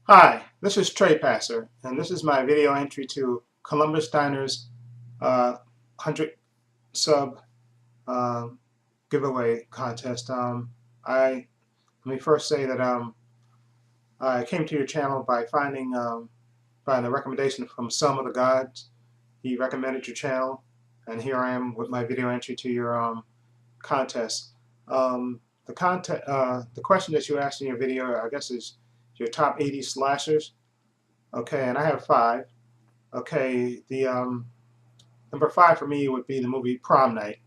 Hi, this is Trey Passer, and this is my video entry to Columbusdinner's 100 sub um, giveaway contest. I Let me first say that I came to your channel by finding a recommendation from some of the gods. He recommended your channel, and here I am with my video entry to your contest. The question that you asked in your video, I guess, is your top 80 slashers. Okay, and I have five. Okay, the number five for me would be the movie Prom Night.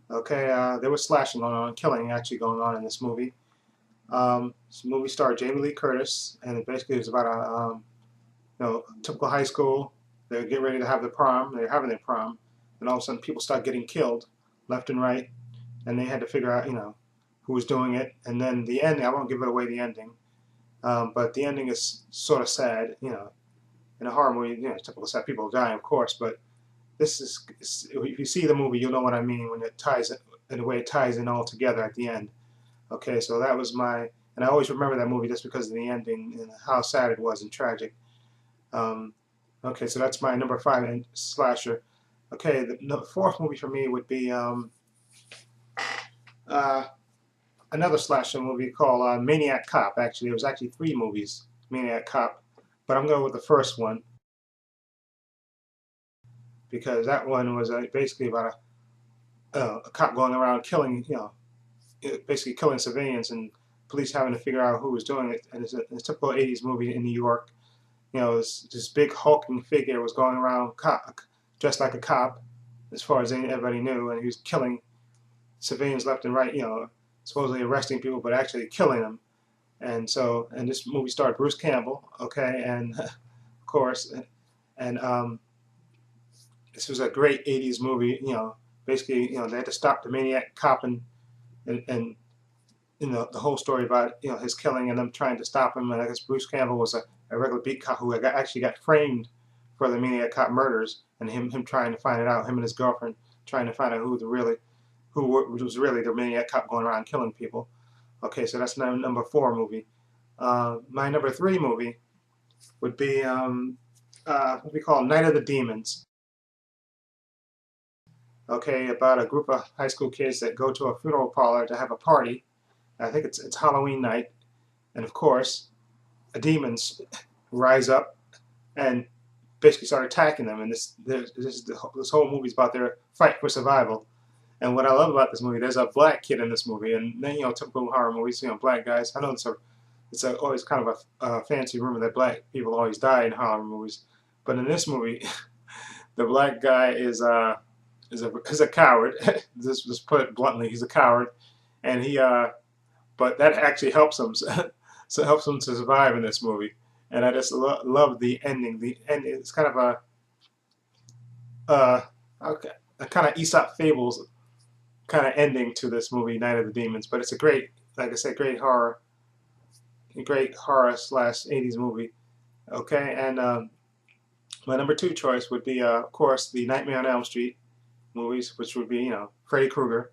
Okay, there was slashing going on, killing actually going on in this movie. This movie starred Jamie Lee Curtis, and it basically was about a typical high school. They're getting ready to have the prom. They're having their prom, and all of a sudden people start getting killed left and right, and they had to figure out who was doing it. And then the ending, I won't give it away the ending, but the ending is sort of sad. In a horror movie, typical sad people dying, of course, but this is, if you see the movie, you'll know what I mean when it ties in a way it ties in all together at the end. Okay, so that was and I always remember that movie just because of the ending and how sad it was and tragic. Um, okay, so that's my number five slasher. Okay, the fourth movie for me would be uh, another slasher movie called Maniac Cop. Actually, there was actually three movies, Maniac Cop, but I'm going with the first one because that one was basically about a cop going around killing, basically killing civilians, and police having to figure out who was doing it. And it's a typical 80s movie in New York. This big hulking figure was going around dressed like a cop, as far as everybody knew, and he was killing civilians left and right, supposedly arresting people, but actually killing them. And this movie starred Bruce Campbell, okay, and of course, and this was a great 80s movie, basically, they had to stop the maniac cop and the whole story about his killing and them trying to stop him. And I guess Bruce Campbell was a regular beat cop who actually got framed for the Maniac Cop murders, and him trying to find it out. Him and his girlfriend trying to find out who was really the Maniac Cop going around killing people. Okay, so that's number four movie. My number three movie would be what we call Night of the Demons. Okay, about a group of high school kids that go to a funeral parlor to have a party. I think it's Halloween night, and of course, demons rise up and basically start attacking them. And this whole movie is about their fight for survival. And what I love about this movie, there's a black kid in this movie, and then typical horror movies, black guys. I know always kind of a fancy rumor that black people always die in horror movies, but in this movie, the black guy is a coward. Just put it bluntly, he's a coward, and but that actually helps him. So it helps him to survive in this movie. And I just love the ending. The end is kind of uh, a kind of Aesop Fables kind of ending to this movie, Night of the Demons. But it's a great, like I said, great horror slash 80s movie. Okay, and my number two choice would be, of course, the Nightmare on Elm Street movies, which would be, Freddy Krueger.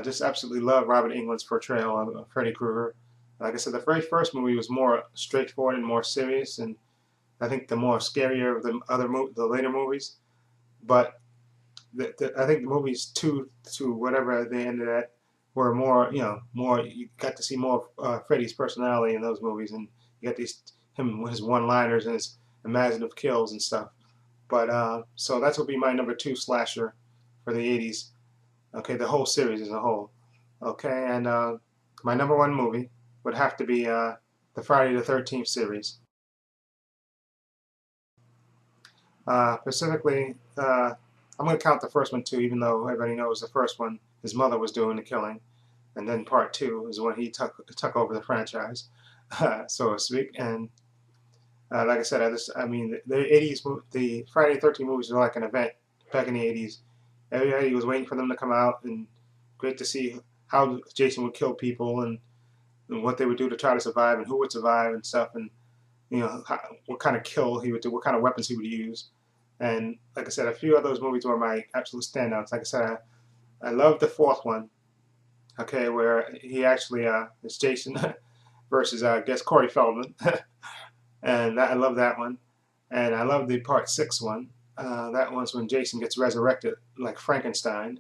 Just absolutely love Robert Englund's portrayal of Freddy Krueger. Like I said, the very first movie was more straightforward and more serious, and I think the more scarier of the later movies. But I think the movies two to whatever they ended at were more, more. You got to see more of Freddy's personality in those movies, and you got him with his one-liners and his imaginative kills and stuff. But so that would be my number two slasher for the 80s. Okay, the whole series as a whole. Okay, and my number one movie would have to be the Friday the 13th series. Specifically, I'm going to count the first one too, even though everybody knows the first one, his mother was doing the killing. And then part two is when he took over the franchise, so to speak. And like I said, I mean, the 80s, the Friday the 13th movies were like an event back in the 80s. Everybody was waiting for them to come out, and great to see how Jason would kill people and what they would do to try to survive and who would survive and stuff, and what kind of kill he would do, what kind of weapons he would use. And like I said, a few of those movies were my absolute standouts. Like I said, I love the fourth one, Okay, where he actually is Jason versus I guess Corey Feldman, and I love that one. And I love the part 6 one. That one's when Jason gets resurrected like Frankenstein.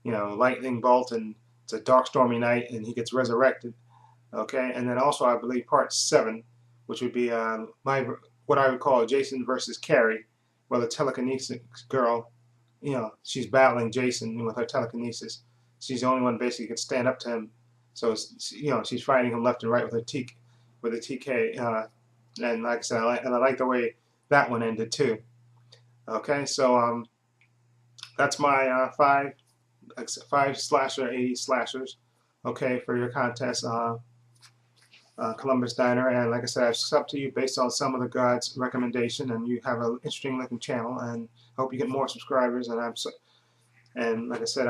You know, lightning bolt, and it's a dark, stormy night, and he gets resurrected. Okay, and then also I believe part 7, which would be what I would call Jason versus Carrie, where the telekinesis girl, you know, she's battling Jason with her telekinesis. She's the only one basically can stand up to him. So you know, she's fighting him left and right with her with a TK. And like I said, I like the way that one ended too. Okay, so that's my five slasher 80s slashers. Okay, for your contest. Columbusdinner, and like I said, I've subbed to you based on some of the guys' recommendation, and you have an interesting looking channel, and I hope you get more subscribers. And like I said,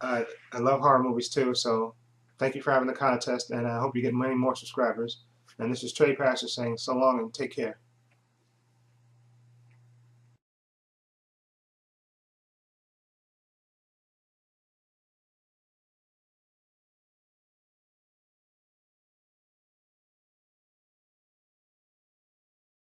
I love horror movies too, so thank you for having the contest, and I hope you get many more subscribers. And this is Trey Pastor saying so long and take care.